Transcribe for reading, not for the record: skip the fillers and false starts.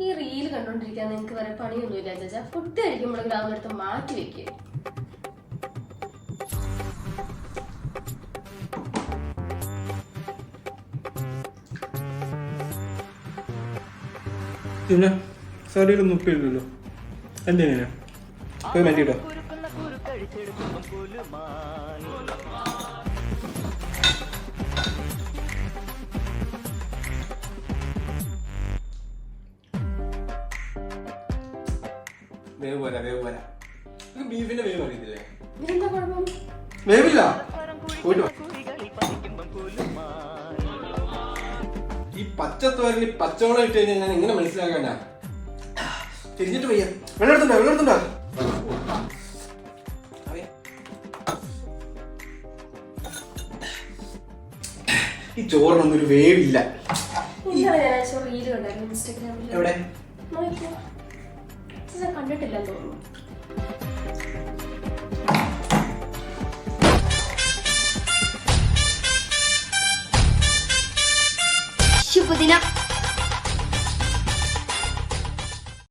ഈ റീൽ കണ്ടോണ്ടിരിക്കാൻ നിങ്ങൾക്ക് വേറെ പണിയൊന്നുമില്ല ചേച്ചാ. ഫുഡ് കഴിക്കുമ്പോഴെങ്കിലും അതൊന്നെടുത്ത് മാറ്റി വെക്കുക. പിന്നെ സൈഡിലൊന്നും ഉപ്പില്ലല്ലോ. എന്തിനാ പോയി മാറ്റിട്ടോ. വേവ് പോരാ, വേവ് പോരാ. ബീഫിന്റെ വേവ് അറിയത്തില്ലേ? വേവില്ല. പോയിട്ടോ. ഈ പച്ചത്തോരന് പച്ചവളം ഇട്ട് കഴിഞ്ഞാൽ ഞാൻ എങ്ങനെ മനസ്സിലാക്കാനാ? തിരിഞ്ഞിട്ട് വയ്യ. വെള്ളം എടുത്തുണ്ടോ? വെള്ളം എടുത്തുണ്ടോ? ഈ ചോറിനൊന്നും ഒരു വേവില്ല. എവിടെ കണ്ടിട്ടില്ലെന്ന് തോന്നുന്നു. ശുഭദിനം.